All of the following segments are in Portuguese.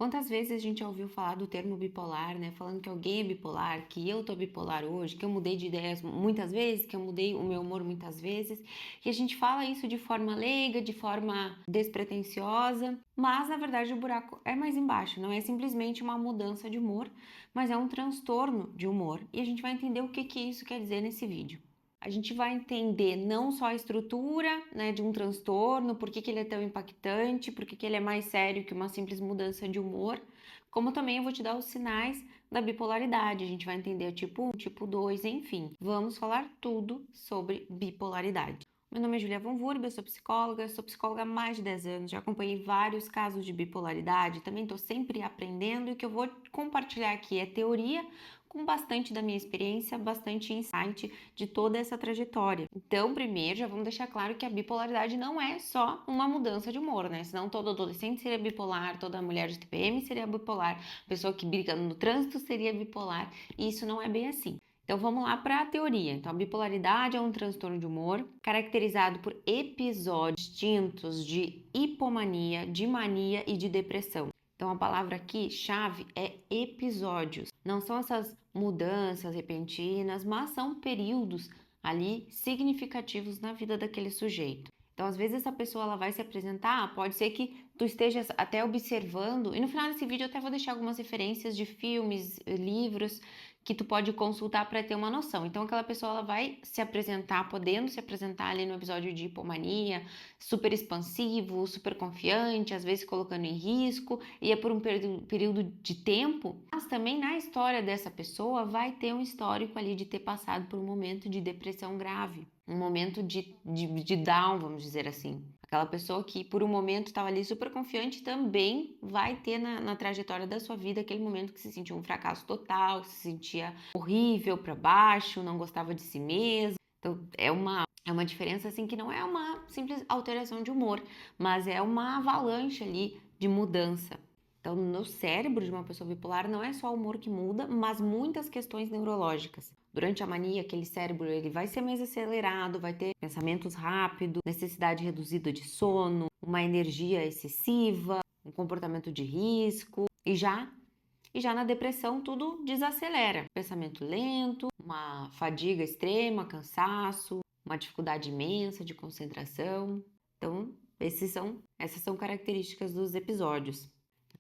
Quantas vezes a gente já ouviu falar do termo bipolar, né? Falando que alguém é bipolar, que eu tô bipolar hoje, que eu mudei de ideias muitas vezes, que eu mudei o meu humor muitas vezes. E a gente fala isso de forma leiga, de forma despretensiosa, mas na verdade o buraco é mais embaixo. Não é simplesmente uma mudança de humor, mas é um transtorno de humor. E a gente vai entender o que isso quer dizer nesse vídeo. A gente vai entender não só a estrutura, né, de um transtorno, por que ele é tão impactante, por que ele é mais sério que uma simples mudança de humor, como também eu vou te dar os sinais da bipolaridade. A gente vai entender o tipo 1, tipo 2, enfim. Vamos falar tudo sobre bipolaridade. Meu nome é Julia Von Wurb, eu sou psicóloga há mais de 10 anos, já acompanhei vários casos de bipolaridade, também estou sempre aprendendo e o que eu vou compartilhar aqui é teoria com bastante da minha experiência, bastante insight de toda essa trajetória. Então, primeiro, já vamos deixar claro que a bipolaridade não é só uma mudança de humor, né? Senão todo adolescente seria bipolar, toda mulher de TPM seria bipolar, pessoa que briga no trânsito seria bipolar, e isso não é bem assim. Então vamos lá para a teoria. Então a bipolaridade é um transtorno de humor caracterizado por episódios distintos de hipomania, de mania e de depressão. Então a palavra aqui chave é episódios. Não são essas mudanças repentinas, mas são períodos ali significativos na vida daquele sujeito. Então, às vezes, essa pessoa ela vai se apresentar, pode ser que tu estejas até observando, e no final desse vídeo eu até vou deixar algumas referências de filmes, livros, que tu pode consultar para ter uma noção. Então, aquela pessoa ela vai se apresentar, podendo se apresentar ali no episódio de hipomania, super expansivo, super confiante, às vezes colocando em risco, e é por um período de tempo, mas também na história dessa pessoa vai ter um histórico ali de ter passado por um momento de depressão grave, um momento de down, vamos dizer assim. Aquela pessoa que por um momento estava ali super confiante também vai ter na trajetória da sua vida aquele momento que se sentiu um fracasso total, se sentia horrível para baixo, não gostava de si mesmo. Então é uma diferença assim que não é uma simples alteração de humor, mas é uma avalanche ali de mudança. Então, no cérebro de uma pessoa bipolar não é só o humor que muda, mas muitas questões neurológicas. Durante a mania, aquele cérebro ele vai ser mais acelerado, vai ter pensamentos rápidos, necessidade reduzida de sono, uma energia excessiva, um comportamento de risco e já na depressão tudo desacelera. Pensamento lento, uma fadiga extrema, cansaço, uma dificuldade imensa de concentração. Então, essas são características dos episódios.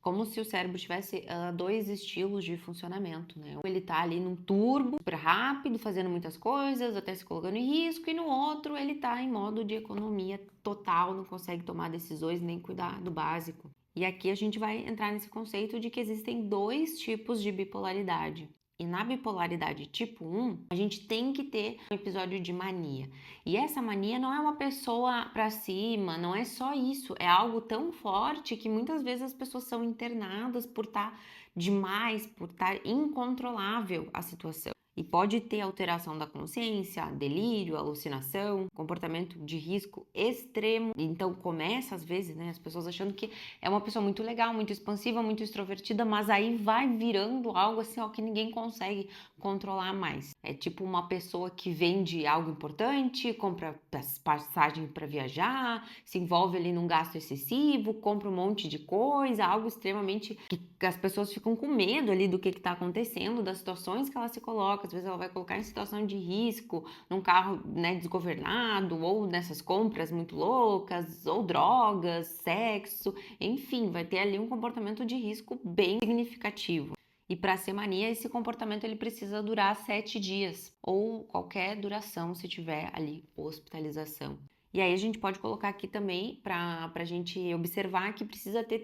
Como se o cérebro tivesse dois estilos de funcionamento, né? Ele tá ali num turbo, super rápido, fazendo muitas coisas, até se colocando em risco, e no outro ele tá em modo de economia total, não consegue tomar decisões nem cuidar do básico. E aqui a gente vai entrar nesse conceito de que existem dois tipos de bipolaridade. E na bipolaridade tipo 1, a gente tem que ter um episódio de mania. E essa mania não é uma pessoa pra cima, não é só isso, é algo tão forte que muitas vezes as pessoas são internadas por estar demais, por estar incontrolável a situação. E pode ter alteração da consciência, delírio, alucinação, comportamento de risco extremo. Então começa às vezes, né, as pessoas achando que é uma pessoa muito legal, muito expansiva, muito extrovertida, mas aí vai virando algo assim, ó, que ninguém consegue controlar mais. É tipo uma pessoa que vende algo importante, compra passagem para viajar, se envolve ali num gasto excessivo, compra um monte de coisa, algo extremamente que as pessoas ficam com medo ali do que está acontecendo, das situações que ela se coloca. Às vezes ela vai colocar em situação de risco, num carro, né, desgovernado, ou nessas compras muito loucas, ou drogas, sexo, enfim, vai ter ali um comportamento de risco bem significativo. E para ser mania, esse comportamento ele precisa durar 7 dias, ou qualquer duração se tiver ali hospitalização. E aí a gente pode colocar aqui também para a gente observar que precisa ter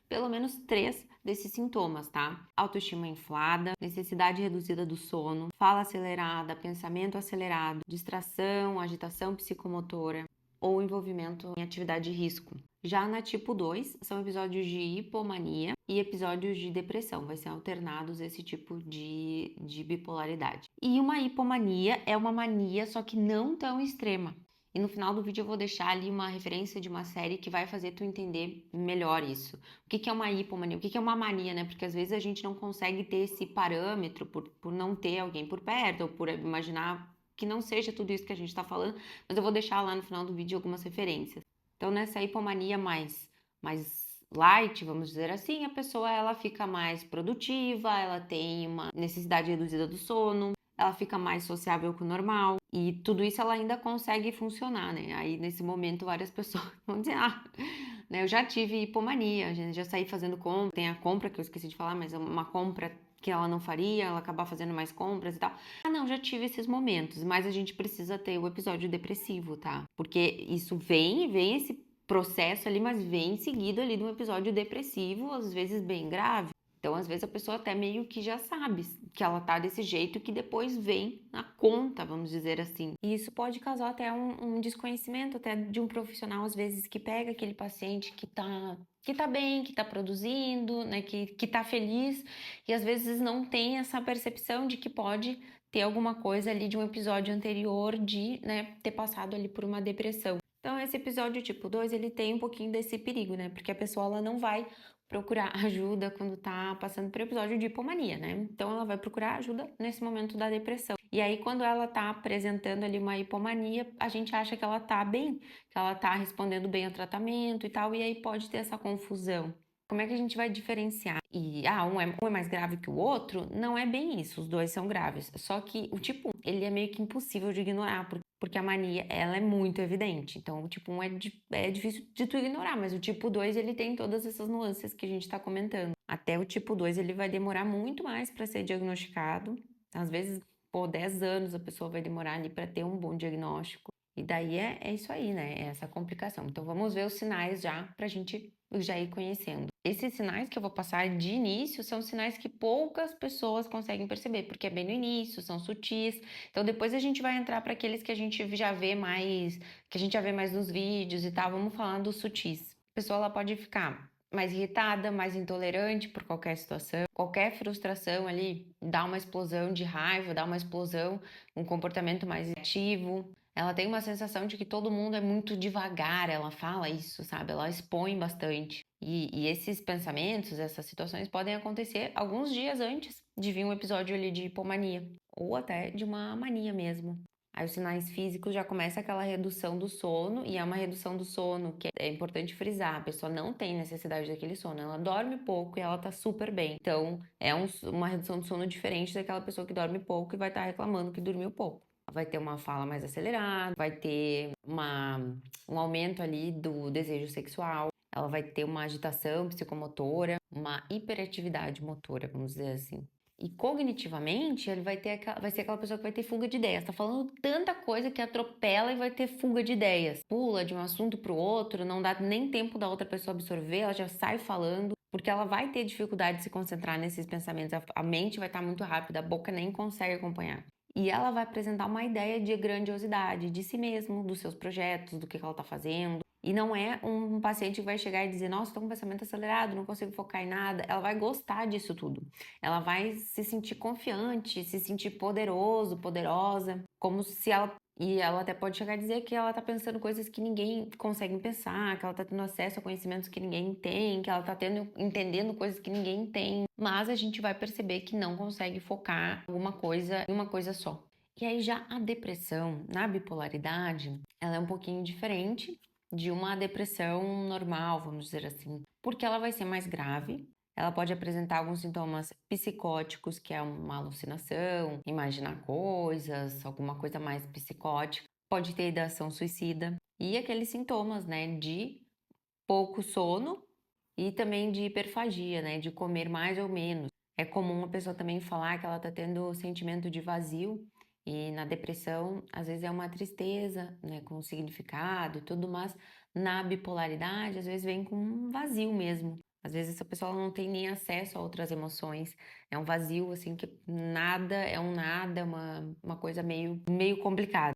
pelo menos três desses sintomas, tá? Autoestima inflada, necessidade reduzida do sono, fala acelerada, pensamento acelerado, distração, agitação psicomotora ou envolvimento em atividade de risco. Já na tipo 2, são episódios de hipomania e episódios de depressão, vai ser alternados esse tipo de bipolaridade. E uma hipomania é uma mania, só que não tão extrema. E no final do vídeo eu vou deixar ali uma referência de uma série que vai fazer tu entender melhor isso. O que é uma hipomania? O que é uma mania, né? Porque às vezes a gente não consegue ter esse parâmetro por não ter alguém por perto, ou por imaginar que não seja tudo isso que a gente está falando, mas eu vou deixar lá no final do vídeo algumas referências. Então, nessa hipomania mais light, vamos dizer assim, a pessoa ela fica mais produtiva, ela tem uma necessidade reduzida do sono, ela fica mais sociável com o normal e tudo isso ela ainda consegue funcionar, né? Aí nesse momento várias pessoas vão dizer, né, eu já tive hipomania, já saí fazendo compra, tem a compra que eu esqueci de falar, mas é uma compra que ela não faria, ela acabar fazendo mais compras e tal. Não, já tive esses momentos, mas a gente precisa ter o episódio depressivo, tá? Porque isso vem esse processo ali, mas vem seguido ali de um episódio depressivo, às vezes bem grave. Então, às vezes, a pessoa até meio que já sabe que ela tá desse jeito, que depois vem na conta, vamos dizer assim. E isso pode causar até um desconhecimento até de um profissional, às vezes, que pega aquele paciente que tá bem, que tá produzindo, né, que tá feliz, e às vezes não tem essa percepção de que pode ter alguma coisa ali de um episódio anterior de, né, ter passado ali por uma depressão. Então, esse episódio tipo 2 ele tem um pouquinho desse perigo, né? Porque a pessoa ela não vai procurar ajuda quando tá passando por episódio de hipomania, né? Então, ela vai procurar ajuda nesse momento da depressão. E aí, quando ela tá apresentando ali uma hipomania, a gente acha que ela tá bem, que ela tá respondendo bem ao tratamento e tal, e aí pode ter essa confusão. Como é que a gente vai diferenciar? E, um é mais grave que o outro? Não é bem isso, os dois são graves. Só que o tipo 1, ele é meio que impossível de ignorar, porque a mania, ela é muito evidente. Então, o tipo 1 é difícil de tu ignorar, mas o tipo 2, ele tem todas essas nuances que a gente tá comentando. Até o tipo 2, ele vai demorar muito mais para ser diagnosticado. Às vezes, por 10 anos a pessoa vai demorar ali para ter um bom diagnóstico. E daí é isso aí, né? É essa complicação. Então, vamos ver os sinais já pra gente já ir conhecendo. Esses sinais que eu vou passar de início são sinais que poucas pessoas conseguem perceber, porque é bem no início, são sutis. Então depois a gente vai entrar para aqueles que a gente já vê mais, que a gente já vê mais nos vídeos e tal. Vamos falar dos sutis. A pessoa ela pode ficar mais irritada, mais intolerante por qualquer situação, qualquer frustração ali, dá uma explosão de raiva, dá uma explosão, um comportamento mais ativo. Ela tem uma sensação de que todo mundo é muito devagar, ela fala isso, sabe? Ela expõe bastante. E esses pensamentos, essas situações podem acontecer alguns dias antes de vir um episódio ali de hipomania, ou até de uma mania mesmo. Aí os sinais físicos já começa aquela redução do sono, e é uma redução do sono que é importante frisar, a pessoa não tem necessidade daquele sono, ela dorme pouco e ela tá super bem. Então, é uma redução do sono diferente daquela pessoa que dorme pouco e vai estar reclamando que dormiu pouco. Vai ter uma fala mais acelerada, vai ter um aumento ali do desejo sexual, ela vai ter uma agitação psicomotora, uma hiperatividade motora, vamos dizer assim. E cognitivamente, ele vai ser aquela pessoa que vai ter fuga de ideias. Tá falando tanta coisa que atropela e vai ter fuga de ideias. Pula de um assunto para o outro, não dá nem tempo da outra pessoa absorver, ela já sai falando, porque ela vai ter dificuldade de se concentrar nesses pensamentos. A mente vai estar muito rápida, a boca nem consegue acompanhar. E ela vai apresentar uma ideia de grandiosidade de si mesmo, dos seus projetos, do que ela está fazendo. E não é um paciente que vai chegar e dizer, nossa, estou com pensamento acelerado, não consigo focar em nada. Ela vai gostar disso tudo. Ela vai se sentir confiante, se sentir poderoso, poderosa, como se ela... E ela até pode chegar a dizer que ela tá pensando coisas que ninguém consegue pensar, que ela tá tendo acesso a conhecimentos que ninguém tem, que ela tá entendendo coisas que ninguém tem. Mas a gente vai perceber que não consegue focar alguma coisa em uma coisa só. E aí já a depressão na bipolaridade, ela é um pouquinho diferente de uma depressão normal, vamos dizer assim, porque ela vai ser mais grave. Ela pode apresentar alguns sintomas psicóticos, que é uma alucinação, imaginar coisas, alguma coisa mais psicótica. Pode ter ideação suicida e aqueles sintomas, né, de pouco sono e também de hiperfagia, né, de comer mais ou menos. É comum a pessoa também falar que ela tá tendo sentimento de vazio e na depressão, às vezes é uma tristeza, né, com significado e tudo, mas na bipolaridade, às vezes vem com um vazio mesmo. Às vezes essa pessoa não tem nem acesso a outras emoções. É um vazio, assim, que nada, é um nada, uma coisa meio complicada.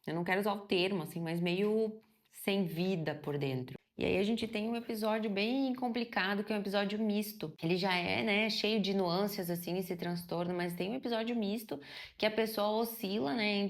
Eu não quero usar o termo, assim, mas meio sem vida por dentro. E aí a gente tem um episódio bem complicado, que é um episódio misto. Ele já é, né, cheio de nuances, assim, esse transtorno, mas tem um episódio misto que a pessoa oscila, né,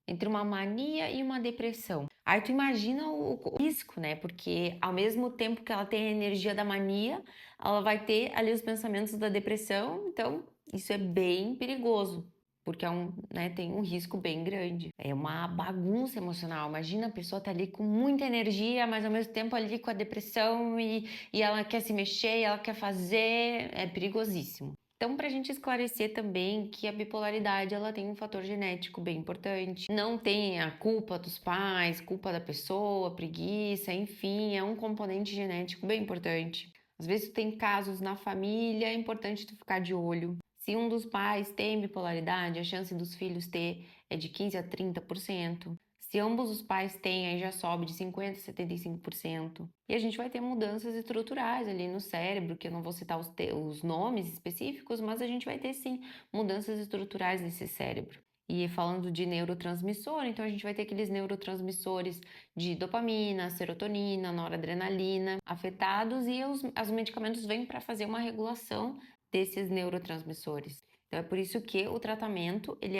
entre uma mania e uma depressão. Aí tu imagina o risco, né, porque ao mesmo tempo que ela tem a energia da mania, ela vai ter ali os pensamentos da depressão, então isso é bem perigoso. porque né, tem um risco bem grande. É uma bagunça emocional. Imagina a pessoa tá ali com muita energia, mas ao mesmo tempo ali com a depressão e ela quer se mexer, ela quer fazer, é perigosíssimo. Então, para a gente esclarecer também que a bipolaridade ela tem um fator genético bem importante. Não tem a culpa dos pais, culpa da pessoa, preguiça, enfim, é um componente genético bem importante. Às vezes tem casos na família, é importante tu ficar de olho. Se um dos pais tem bipolaridade, a chance dos filhos ter é de 15 a 30%. Se ambos os pais têm, aí já sobe de 50% a 75%. E a gente vai ter mudanças estruturais ali no cérebro, que eu não vou citar os nomes específicos, mas a gente vai ter sim mudanças estruturais nesse cérebro. E falando de neurotransmissor, então a gente vai ter aqueles neurotransmissores de dopamina, serotonina, noradrenalina afetados e os medicamentos vêm para fazer uma regulação desses neurotransmissores. Então é por isso que o tratamento ele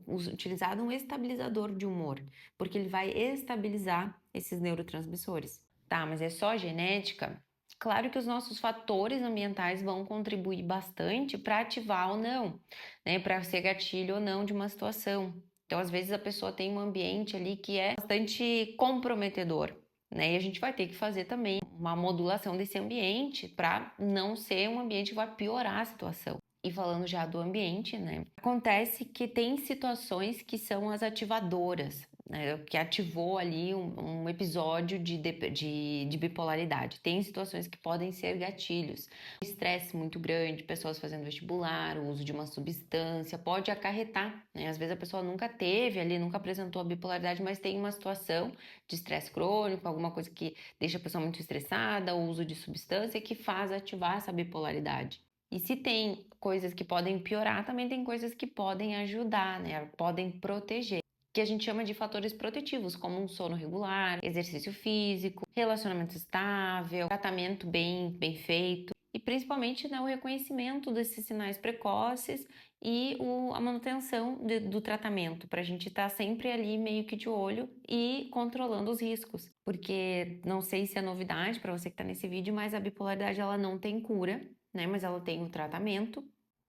utilizado um estabilizador de humor, porque ele vai estabilizar esses neurotransmissores. Tá, mas é só genética? Claro que os nossos fatores ambientais vão contribuir bastante para ativar ou não, né? Para ser gatilho ou não de uma situação. Então, às vezes, a pessoa tem um ambiente ali que é bastante comprometedor, né? E a gente vai ter que fazer também uma modulação desse ambiente para não ser um ambiente que vai piorar a situação. E falando já do ambiente, né? Acontece que tem situações que são as ativadoras, né, que ativou ali um episódio de bipolaridade. Tem situações que podem ser gatilhos. Estresse muito grande, pessoas fazendo vestibular, o uso de uma substância, pode acarretar, né? Às vezes a pessoa nunca teve ali, nunca apresentou a bipolaridade, mas tem uma situação de estresse crônico, alguma coisa que deixa a pessoa muito estressada, o uso de substância que faz ativar essa bipolaridade. E se tem coisas que podem piorar, também tem coisas que podem ajudar, né? Podem proteger, que a gente chama de fatores protetivos, como um sono regular, exercício físico, relacionamento estável, tratamento bem feito e principalmente, né, o reconhecimento desses sinais precoces e a manutenção do tratamento, para a gente estar sempre ali meio que de olho e controlando os riscos. Porque não sei se é novidade para você que está nesse vídeo, mas a bipolaridade ela não tem cura, né? Mas ela tem o tratamento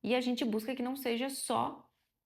e a gente busca que não seja só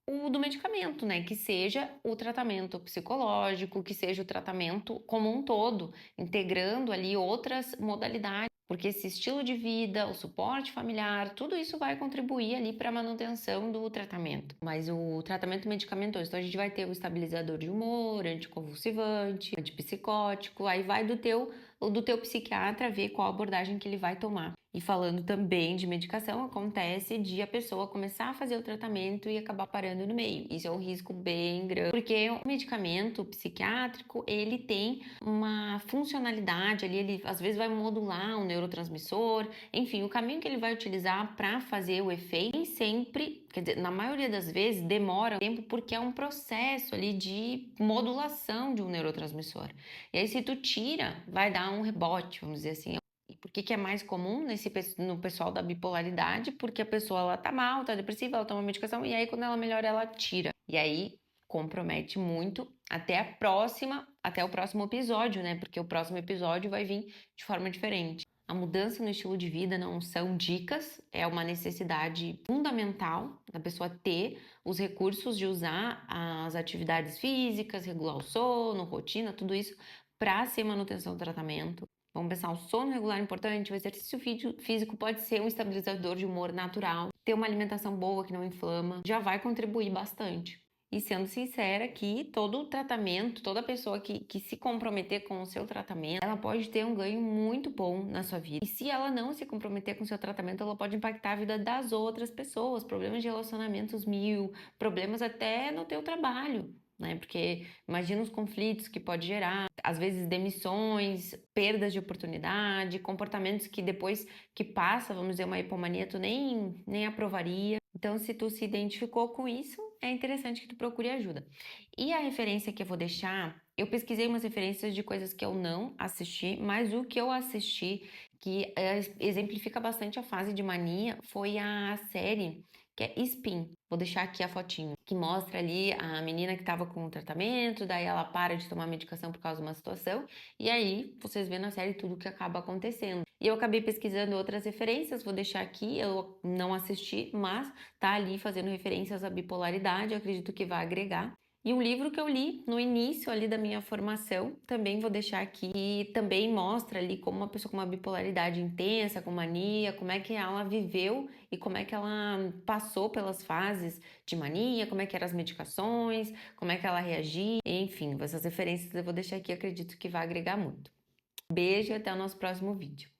o do medicamento, né? Que seja o tratamento psicológico, que seja o tratamento como um todo, integrando ali outras modalidades, porque esse estilo de vida, o suporte familiar, tudo isso vai contribuir ali para a manutenção do tratamento. Mas o tratamento medicamentoso, então a gente vai ter o estabilizador de humor, anticonvulsivante, antipsicótico, aí vai do teu psiquiatra ver qual abordagem que ele vai tomar. E falando também de medicação, acontece de a pessoa começar a fazer o tratamento e acabar parando no meio. Isso é um risco bem grande, porque o medicamento psiquiátrico, ele tem uma funcionalidade ali, ele às vezes vai modular um neurotransmissor, enfim, o caminho que ele vai utilizar para fazer o efeito, nem sempre, quer dizer, na maioria das vezes demora tempo porque é um processo ali de modulação de um neurotransmissor. E aí se tu tira, vai dar um rebote, vamos dizer assim. Por que é mais comum no pessoal da bipolaridade? Porque a pessoa ela tá mal, tá depressiva, ela toma medicação e aí quando ela melhora ela tira. E aí compromete muito até o próximo episódio, né? Porque o próximo episódio vai vir de forma diferente. A mudança no estilo de vida não são dicas, é uma necessidade fundamental da pessoa ter os recursos de usar as atividades físicas, regular o sono, rotina, tudo isso para ser manutenção do tratamento. Vamos pensar, o sono regular é importante, o exercício físico pode ser um estabilizador de humor natural, ter uma alimentação boa que não inflama, já vai contribuir bastante. E sendo sincera que todo o tratamento, toda pessoa que se comprometer com o seu tratamento, ela pode ter um ganho muito bom na sua vida. E se ela não se comprometer com o seu tratamento, ela pode impactar a vida das outras pessoas, problemas de relacionamentos mil, problemas até no teu trabalho, né? Porque imagina os conflitos que pode gerar, às vezes demissões, perdas de oportunidade, comportamentos que depois que passa, vamos dizer, uma hipomania, tu nem aprovaria. Então, se tu se identificou com isso, é interessante que tu procure ajuda. E a referência que eu vou deixar, eu pesquisei umas referências de coisas que eu não assisti, mas o que eu assisti, que exemplifica bastante a fase de mania, foi a série que é SPIN. Vou deixar aqui a fotinho, que mostra ali a menina que estava com o tratamento, daí ela para de tomar medicação por causa de uma situação, e aí vocês vêem na série tudo o que acaba acontecendo. E eu acabei pesquisando outras referências, vou deixar aqui, eu não assisti, mas tá ali fazendo referências à bipolaridade, eu acredito que vai agregar. E um livro que eu li no início ali da minha formação, também vou deixar aqui, e também mostra ali como uma pessoa com uma bipolaridade intensa, com mania, como é que ela viveu e como é que ela passou pelas fases de mania, como é que eram as medicações, como é que ela reagia, enfim, essas referências eu vou deixar aqui, acredito que vai agregar muito. Beijo e até o nosso próximo vídeo.